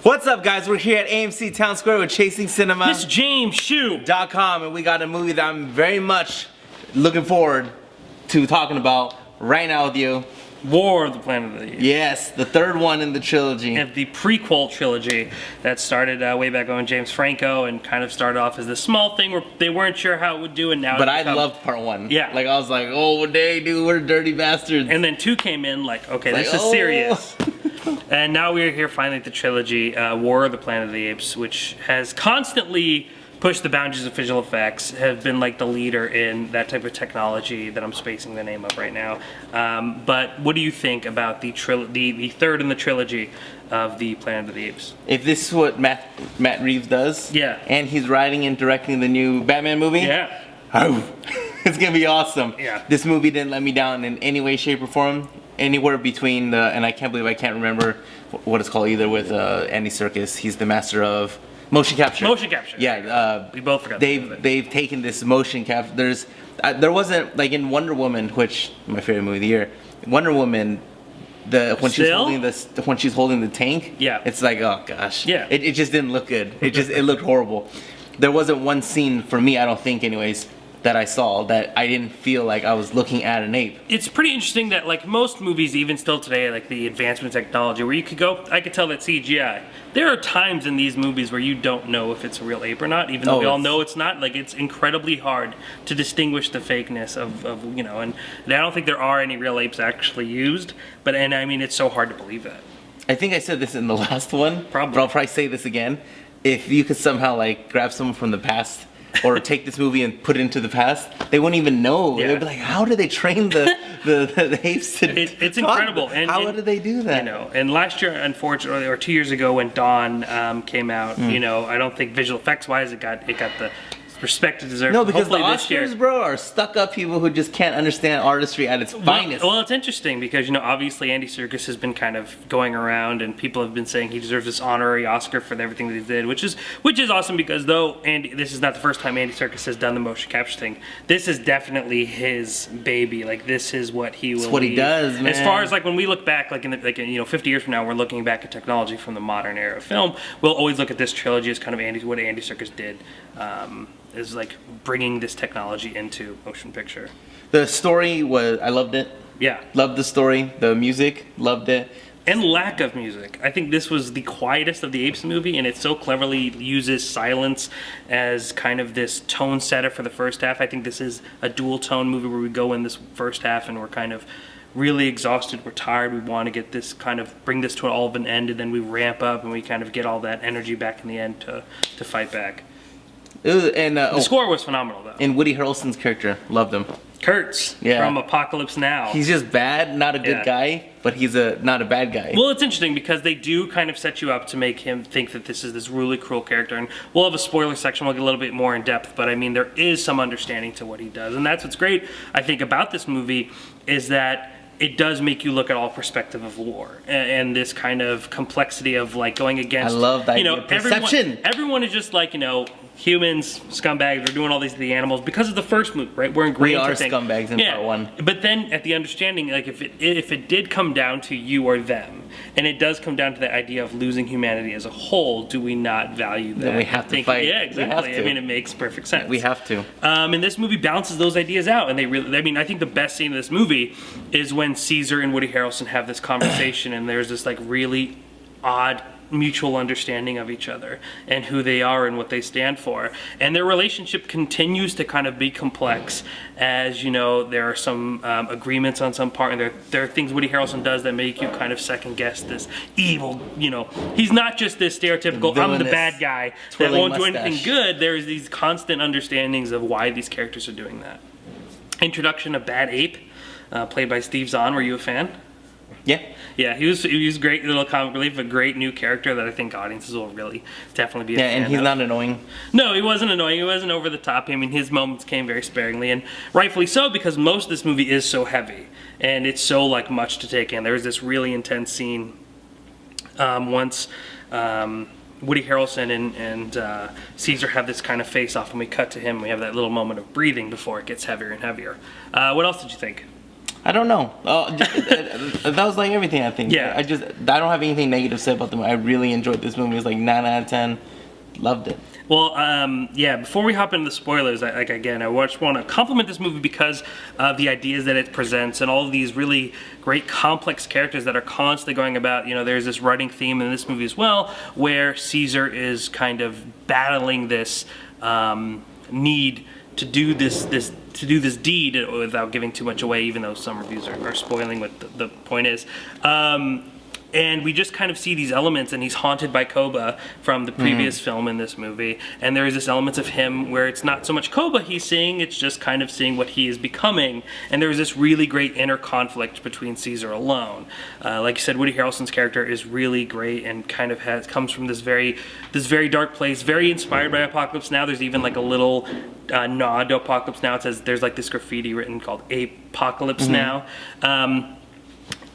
What's up, guys? We're here at AMC Town Square with Chasing Cinema. This James Shoe.com, and we got a movie that I'm very much looking forward to talking about right now with you. War of the Planet of the Apes. Yes, the third one in the trilogy. And the prequel trilogy that started way back on James Franco and kind of started off as this small thing where they weren't sure how it would do, and now. But I loved part one. Yeah. Like, I was like, oh, they do, we're dirty bastards. And then 2 came in like, okay, this is serious. And now we're here finally at the trilogy, War of the Planet of the Apes, which has constantly pushed the boundaries of visual effects, have been like the leader in that type of technology that I'm spacing the name of right now. But what do you think about the third in the trilogy of the Planet of the Apes? If this is what Matt Reeves does, yeah, and he's writing and directing the new Batman movie, yeah, it's gonna be awesome. Yeah, this movie didn't let me down in any way, shape, or form. Anywhere between the, and I can't believe I can't remember what it's called either, with Andy Serkis. He's the master of motion capture. Motion capture. Yeah, we both forgot. They've taken this motion capture. There wasn't, like in Wonder Woman, which my favorite movie of the year. Wonder Woman, when she's holding the tank. Yeah. It's like, oh gosh. Yeah. It just didn't look good. It looked horrible. There wasn't one scene for me, I don't think, anyways, that I saw that I didn't feel like I was looking at an ape. It's pretty interesting that, like, most movies, even still today, like the advancement of technology, where you could go, I could tell that CGI. There are times in these movies where you don't know if it's a real ape or not, even though we all know it's not. Like, it's incredibly hard to distinguish the fakeness of you know, and I don't think there are any real apes actually used, and I mean, it's so hard to believe that. I think I said this in the last one, probably. But I'll probably say this again. If you could somehow, like, grab someone from the past or take this movie and put it into the past, they wouldn't even know. Yeah. They'd be like, how did they train the apes to It's incredible. And how did they do that? You know, and last year, unfortunately, or 2 years ago when Dawn came out, you know, I don't think visual effects wise it got the respect it deserves. No, because hopefully the Oscars, bro, are stuck up people who just can't understand artistry at its finest. Well, it's interesting because, you know, obviously Andy Serkis has been kind of going around and people have been saying he deserves this honorary Oscar for everything that he did, which is awesome because though this is not the first time Andy Serkis has done the motion capture thing, this is definitely his baby. Like, this is what he will. It's what he does, man. As far as like when we look back, like you know, 50 years from now, we're looking back at technology from the modern era of film. We'll always look at this trilogy as kind of what Andy Serkis did. Is like bringing this technology into motion picture. The story was, I loved it. Yeah. Loved the story. The music, loved it. And lack of music. I think this was the quietest of the Apes movie, and it so cleverly uses silence as kind of this tone setter for the first half. I think this is a dual tone movie where we go in this first half and we're kind of really exhausted, we're tired, we want to get this kind of, bring this to all of an end, and then we ramp up and we kind of get all that energy back in the end to fight back. And the score was phenomenal, though. And Woody Harrelson's character, loved him. Kurtz from Apocalypse Now. He's just bad, not a good guy, but he's not a bad guy. Well, it's interesting because they do kind of set you up to make him think that this is this really cruel character. And we'll have a spoiler section, we'll get a little bit more in depth, but I mean, there is some understanding to what he does. And that's what's great, I think, about this movie, is that it does make you look at all perspective of war and this kind of complexity of like going against. I love that. You know, perception. Everyone is just like, you know, humans, scumbags, are doing all these to the animals because of the first movie, right? We're ingrained. We are scumbags in part one. But then at the understanding, like if it did come down to you or them, and it does come down to the idea of losing humanity as a whole, do we not value that? Then we have to fight. Yeah, exactly. I mean, it makes perfect sense. We have to. And this movie balances those ideas out, and they really. I mean, I think the best scene of this movie is when Caesar and Woody Harrelson have this conversation, and there's this like really odd mutual understanding of each other and who they are and what they stand for, and their relationship continues to kind of be complex as, you know, there are some agreements on some part, and there are things Woody Harrelson does that make you kind of second guess this evil, you know, he's not just this stereotypical villainous, I'm the bad guy that won't do anything good. There's these constant understandings of why these characters are doing that. Introduction of Bad Ape, played by Steve Zahn. Were you a fan? Yeah. Yeah, he was great little comic relief, a great new character that I think audiences will really definitely be a fan and he's of. not annoying. No, he wasn't annoying. He wasn't over the top. I mean, his moments came very sparingly, and rightfully so, because most of this movie is so heavy, and it's so, like, much to take in. There's this really intense scene once Woody Harrelson and Caesar have this kind of face-off, and we cut to him. We have that little moment of breathing before it gets heavier and heavier. What else did you think? I don't know. That was like everything, I think. Yeah. I don't have anything negative to say about the movie. I really enjoyed this movie. It was like 9 out of 10. Loved it. Well, yeah, before we hop into the spoilers, I just want to compliment this movie because of the ideas that it presents and all of these really great complex characters that are constantly going about. You know, there's this running theme in this movie as well where Caesar is kind of battling this need to do this deed without giving too much away, even though some reviews are spoiling what the point is. And we just kind of see these elements, and he's haunted by Koba from the previous film in this movie. And there is this element of him where it's not so much Koba he's seeing, it's just kind of seeing what he is becoming. And there is this really great inner conflict between Caesar alone. Like you said, Woody Harrelson's character is really great and kind of comes from this very dark place, very inspired by Apocalypse Now. There's even like a little nod to Apocalypse Now. It says there's like this graffiti written called Apocalypse Now.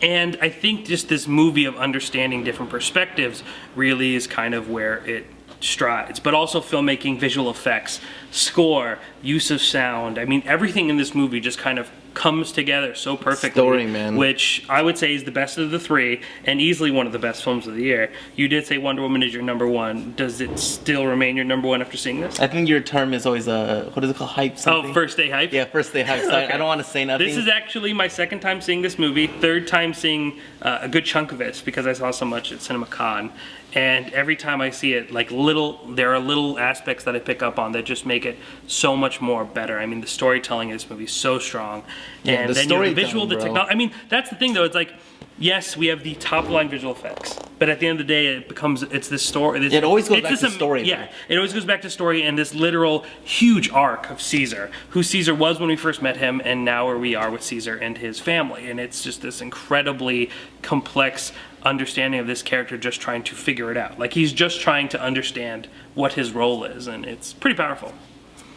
And I think just this movie of understanding different perspectives really is kind of where it strides. But also filmmaking, visual effects, score, use of sound. I mean, everything in this movie just kind of comes together so perfectly. Story, man. Which I would say is the best of the three and easily one of the best films of the year. You did say Wonder Woman is your number one. Does it still remain your number one after seeing this? I think your term is always what is it called? Hype something? Oh, first day hype? Yeah, first day hype. So Okay. I don't want to say nothing. This is actually my second time seeing this movie, third time seeing a good chunk of it because I saw so much at CinemaCon. And every time I see it, there are little aspects that I pick up on that just make it so much more better. I mean, the storytelling in this movie is so strong. Yeah, and the then you have the visual, storytelling, the bro. technology. I mean, that's the thing though, it's like, yes, we have the top line visual effects, but at the end of the day, it's this story. It always goes back to story, Yeah, though. it always goes back to story and this literal huge arc of Caesar, who Caesar was when we first met him, and now where we are with Caesar and his family. And it's just this incredibly complex understanding of this character just trying to figure it out. Like, he's just trying to understand what his role is, and it's pretty powerful.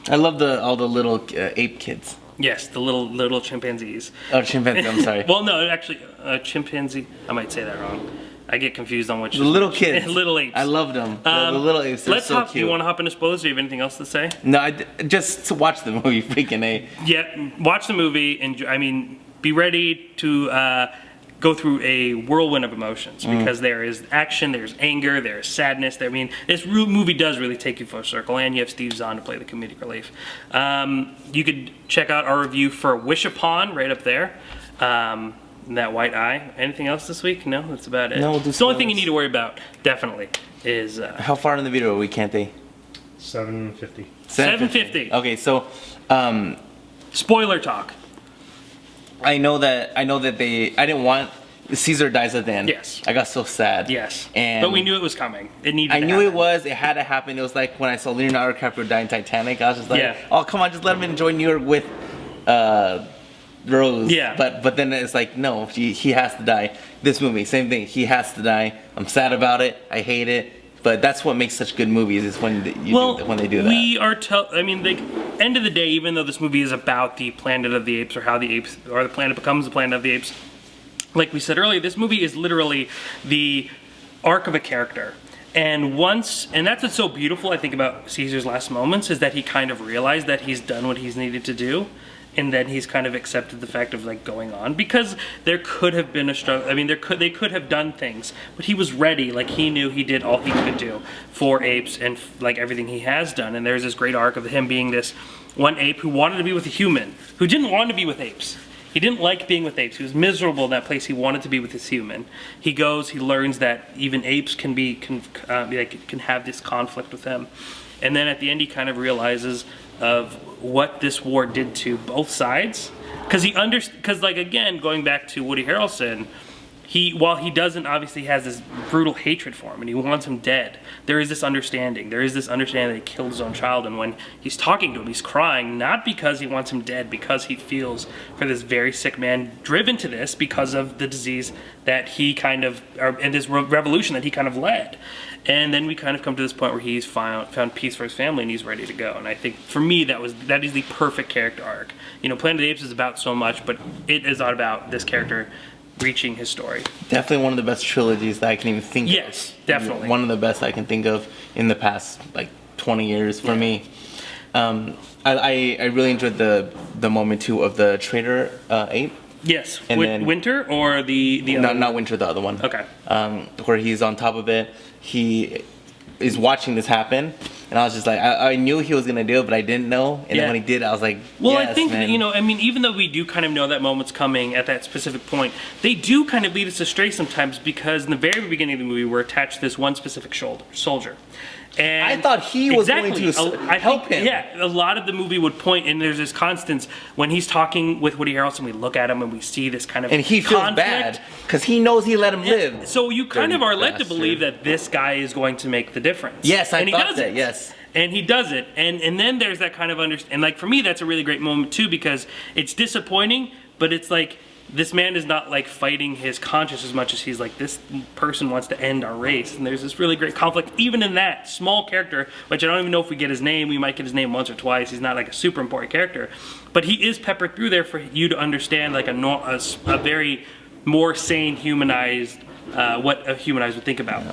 I love all the little ape kids. Yes, the little chimpanzees. Oh, chimpanzee, I'm sorry. Well, no, actually, chimpanzee, I might say that wrong. I get confused on which. The little kids. Little apes. I love them. The little apes, they're Let's so hop. cute. Do you want to hop into spoilers? Do you have anything else to say? No, just to watch the movie, freaking A. Yeah, watch the movie, and be ready to go through a whirlwind of emotions because there is action, there's anger, there's sadness. This movie does really take you full circle, and you have Steve Zahn to play the comedic relief. You could check out our review for Wish Upon right up there. That White Eye. Anything else this week? No, that's about it. No, we'll do it's the only thing you spoilers. need to worry about, definitely, is How far in the video are we, can't they? 750. 750. Okay, so spoiler talk. I know that I didn't want Caesar dies at the end. Yes. I got so sad. Yes. And But we knew it was coming. It needed I to knew happen. it had to happen. It was like when I saw Leonardo DiCaprio die in Titanic. I was just like, Yeah. oh, come on, just let him enjoy New York with Rose. Yeah. But then it's like, no, he has to die. This movie, same thing. He has to die. I'm sad about it. I hate it. But that's what makes such good movies is when when they do that. We are end of the day, even though this movie is about the Planet of the Apes or how the apes or the planet becomes the Planet of the Apes, like we said earlier, this movie is literally the arc of a character. And that's what's so beautiful, I think, about Caesar's last moments is that he kind of realized that he's done what he's needed to do. And then he's kind of accepted the fact of like going on because there could have been a struggle. I mean, they could have done things, but he was ready. Like he knew he did all he could do for apes and like everything he has done. And there's this great arc of him being this one ape who wanted to be with a human, who didn't want to be with apes. He didn't like being with apes. He was miserable in that place. He wanted to be with his human. He goes. He learns that even apes can have this conflict with him. And then at the end, he kind of realizes of what this war did to both sides, because like again, going back to Woody Harrelson, while he doesn't obviously has this brutal hatred for him and he wants him dead, there is this understanding. There is this understanding that he killed his own child, and when he's talking to him, he's crying not because he wants him dead, because he feels for this very sick man driven to this because of the disease that he and this revolution that he kind of led. And then we kind of come to this point where he's found peace for his family and he's ready to go. And I think for me that is the perfect character arc. You know, Planet of the Apes is about so much, but it is not about this character reaching his story. Definitely one of the best trilogies that I can even think of. Yes, definitely. One of the best I can think of in the past like 20 years for me. I really enjoyed the moment too of the trader ape. Yes. And then- Winter or the other Not Winter, the other one. Okay. Where he's on top of it. He is watching this happen, and I was just like, I knew he was gonna do it, but I didn't know. And Yeah. then when he did, I was like, Well, yes, I think man. that, I mean, even though we do kind of know that moment's coming at that specific point, they do kind of lead us astray sometimes because in the very beginning of the movie, we're attached to this one specific soldier. And I thought he was going to I help think, him. Yeah, a lot of the movie would point, and there's this constant when he's talking with Woody Harrelson, we look at him and we see this kind of And he feels conflict. bad because he knows he let him live. So you kind Dirty of are led to bastard. believe that this guy is going to make the difference. Yes, I and he thought does that. it. Yes. And he does it, and then there's that kind of and like for me, that's a really great moment too because it's disappointing, but it's like this man is not like fighting his conscience as much as he's like this person wants to end our race, and there's this really great conflict even in that small character, which I don't even know if we get his name. We might get his name once or twice. He's not like a super important character, but he is peppered through there for you to understand like a very more sane, humanized what a humanized would think about.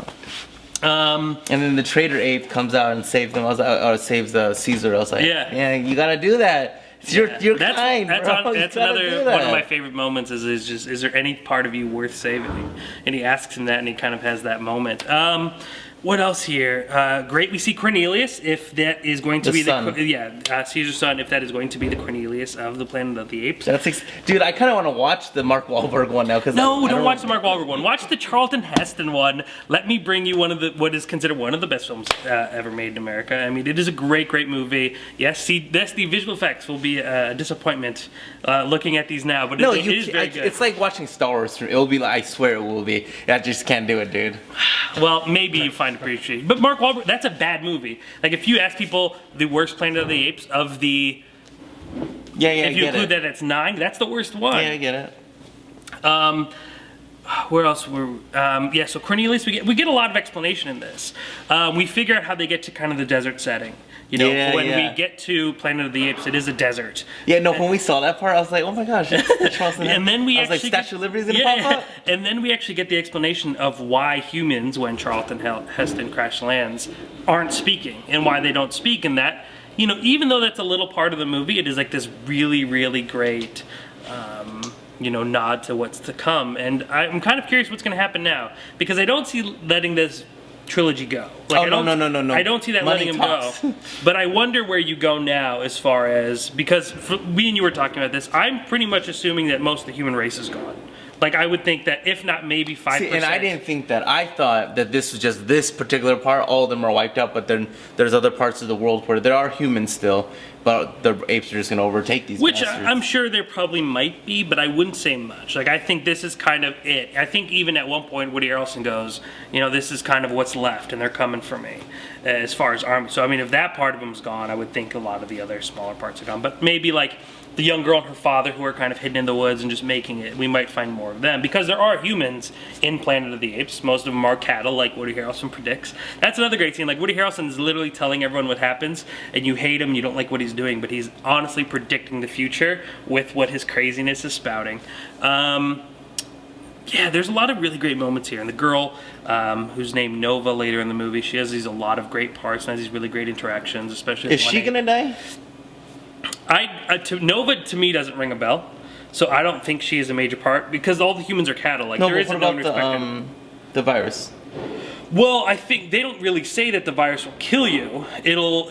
And then the traitor ape comes out and saves them. I was like, or saves Caesar. I was like, Yeah. you gotta do that. You're that's, kind, that's, bro. that's You gotta do another that. one of my favorite moments is there any part of you worth saving? And he asks him that, and he kind of has that moment. What else here? Great, we see Cornelius, if that is going to The be son. Caesar's son, if that is going to be the Cornelius of the Planet of the Apes. Dude, I kind of want to watch the Mark Wahlberg one now. No, don't watch the Mark Wahlberg one. Watch the Charlton Heston one. Let me bring you what is considered one of the best films ever made in America. I mean, it is a great age Yes, the visual effects will be a disappointment looking at these now, but it is very good. It's like watching Star Wars. It will be like, I swear it will be. I just can't do it, dude. Well, maybe you find appreciation. But Mark Wahlberg, that's a bad movie. Like, if you ask people the worst Planet of the Apes of the... if you include that, it's 9. That's the worst one. Yeah, I get it. Where else were... so Cornelius, we get a lot of explanation in this. We figure out how they get to kind of the desert setting. When we get to Planet of the Apes, it is a desert. Yeah, no, when we saw that part, I was like, oh my gosh, it's Charleston. And then we I was like, Statue of Liberty is going to pop up? And then we actually get the explanation of why humans, when Charlton Heston crash lands, aren't speaking, and why they don't speak, and that, even though that's a little part of the movie, it is like this really, really great, nod to what's to come. And I'm kind of curious what's going to happen now, because I don't see letting this trilogy go. Like, no. I don't see that Money letting him talks. go. But I wonder where you go now as far as, because we and you were talking about this, I'm pretty much assuming that most of the human race is gone. Like, I would think that if not maybe 5%. See, and I didn't think that. I thought that this was just this particular part. All of them are wiped out, but then there's other parts of the world where there are humans still, but the apes are just going to overtake these Which bastards. I'm sure there probably might be, but I wouldn't say much. Like, I think this is kind of it. I think even at one point Woody Harrelson goes, this is kind of what's left, and they're coming for me as far as army. So, I mean, if that part of them's gone, I would think a lot of the other smaller parts are gone. But maybe, like, the young girl and her father who are kind of hidden in the woods and just making it, we might find more of them. Because there are humans in Planet of the Apes. Most of them are cattle, like Woody Harrelson predicts. That's another great scene. Like, Woody Harrelson is literally telling everyone what happens, and you hate him, you don't like what he's doing, but he's honestly predicting the future with what his craziness is spouting. There's a lot of really great moments here. And the girl, who's named Nova later in the movie, she has a lot of great parts and has these really great interactions, especially... Is she going to die? Nova to me doesn't ring a bell, so I don't think she is a major part because all the humans are cattle. Like, No, there but isn't what no about respect. the virus? Well, I think they don't really say that the virus will kill you.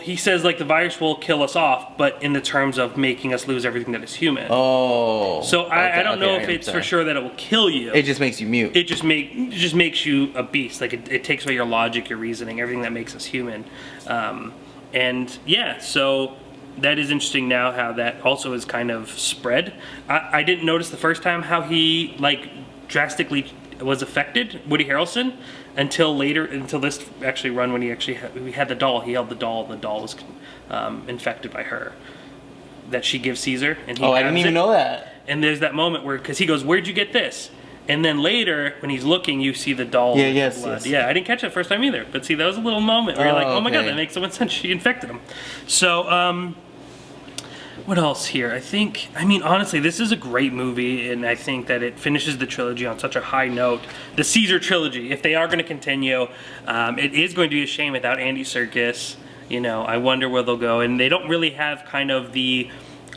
He says like the virus will kill us off, but in the terms of making us lose everything that is human. Oh. So I don't know if it's for sure that it will kill you. It just makes you mute. It just makes you a beast. Like it takes away your logic, your reasoning, everything that makes us human. So that is interesting now how that also is kind of spread. I didn't notice the first time how he drastically was affected, Woody Harrelson, until this actually run when he had the doll. He held the doll, and the doll was infected by her. That she gives Caesar, and he. Oh, I didn't even know that. And there's that moment where, because he goes, "Where'd you get this?" And then later, when he's looking, you see the doll. Yeah, with yes, the blood. yes. Yeah, I didn't catch that first time either. But see, that was a little moment where you're like, "Oh my god, okay. that makes so much sense. She infected him." So, what else here? Honestly, this is a great movie, and I think that it finishes the trilogy on such a high note. The Caesar trilogy, if they are going to continue, it is going to be a shame without Andy Serkis. I wonder where they'll go, and they don't really have kind of the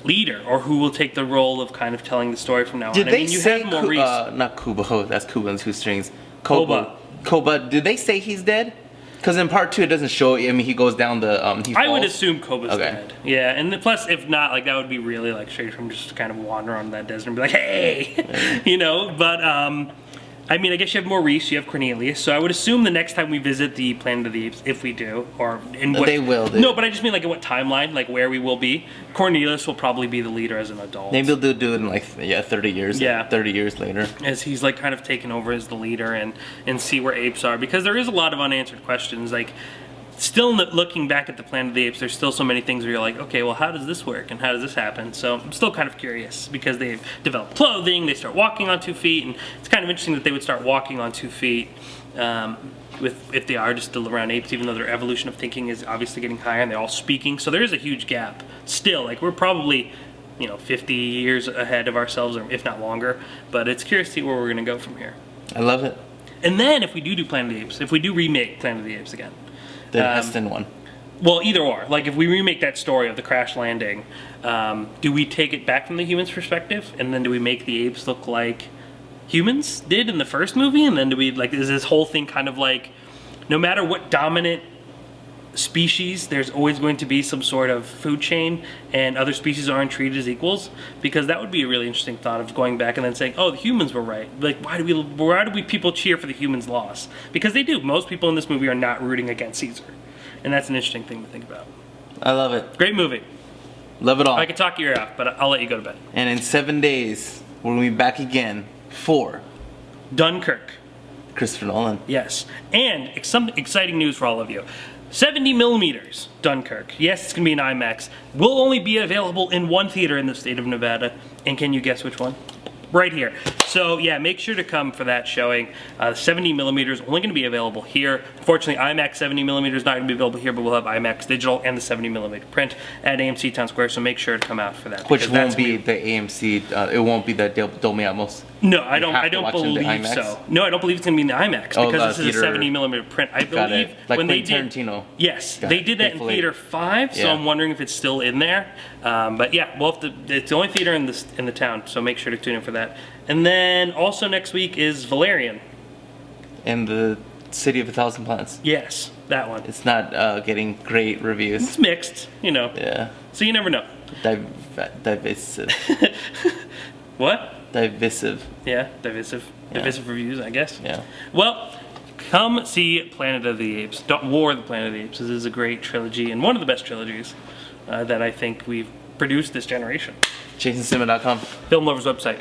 leader or who will take the role of kind of telling the story from now on. Did they you say have Maurice. not Kubo? Oh, that's Kubo and 2 strings. Koba. Koba. Did they say he's dead? Because in part 2 it doesn't show. I mean, he goes down the. He falls. I would assume Koba's Okay. dead. Yeah, and plus, if not, like that would be really like straight from just kind of wander on that desert and be like, hey, you know. But I mean, I guess you have Maurice, you have Cornelius. So I would assume the next time we visit the Planet of the Apes, if we do, or in what They will. No, but I just mean like in what timeline, like where we will be. Cornelius will probably be the leader as an adult. Maybe they'll do it in like 30 years. Yeah. 30 years later. As he's like kind of taken over as the leader and see where apes are, because there is a lot of unanswered questions. Like still looking back at the Planet of the Apes, there's still so many things where you're like, okay, well, how does this work and how does this happen? So I'm still kind of curious because they've developed clothing, they start walking on 2 feet, and it's kind of interesting that they would start walking on 2 feet if they are just still around apes, even though their evolution of thinking is obviously getting higher and they're all speaking. So there is a huge gap still. Like we're probably 50 years ahead of ourselves, or if not longer. But it's curious to see where we're going to go from here. I love it. And then if we do Planet of the Apes, if we do remake Planet of the Apes again, The Heston one. well, either or. Like, if we remake that story of the crash landing, do we take it back from the humans' perspective, and then do we make the apes look like humans did in the first movie? And then do we, like, is this whole thing kind of like, no matter what dominant species, there's always going to be some sort of food chain, and other species aren't treated as equals? Because that would be a really interesting thought of going back and then saying, oh, the humans were right. Like, why do we people cheer for the humans' loss? Because they do. Most people in this movie are not rooting against Caesar. And that's an interesting thing to think about. I love it. Great movie. Love it all. I could talk your ear off, but I'll let you go to bed. And in 7 days, we're going to be back again for Dunkirk. Christopher Nolan. Yes. And some exciting news for all of you. 70 millimeters Dunkirk. Yes, it's going to be an IMAX. Will only be available in one theater in the state of Nevada. And can you guess which one? Right here. So yeah, make sure to come for that showing. 70 millimeters only going to be available here. Unfortunately, IMAX 70 millimeters not going to be available here, but we'll have IMAX digital and the 70 millimeter print at AMC Town Square. So make sure to come out for that. Which won't be the AMC. It won't be the Dolby Atmos. No, I don't believe IMAX? so. No, I don't believe it's going to be in the IMAX because this is a 70 millimeter print. I believe like when they did Tarantino. Yes, they did that in theater 5. So Yeah. I'm wondering if it's still in there. But yeah, it's the only theater in the town. So make sure to tune in for that. And then also next week is Valerian. And the City of a Thousand Planets. Yes, that one. It's not getting great reviews. It's mixed, Yeah. So you never know. Divisive. What? Divisive. Yeah, divisive. Yeah. Divisive reviews, I guess. Yeah. Well, come see Planet of the Apes. War of the Planet of the Apes. This is a great trilogy and one of the best trilogies that I think we've produced this generation. JasonSinema.com. Film Lovers website.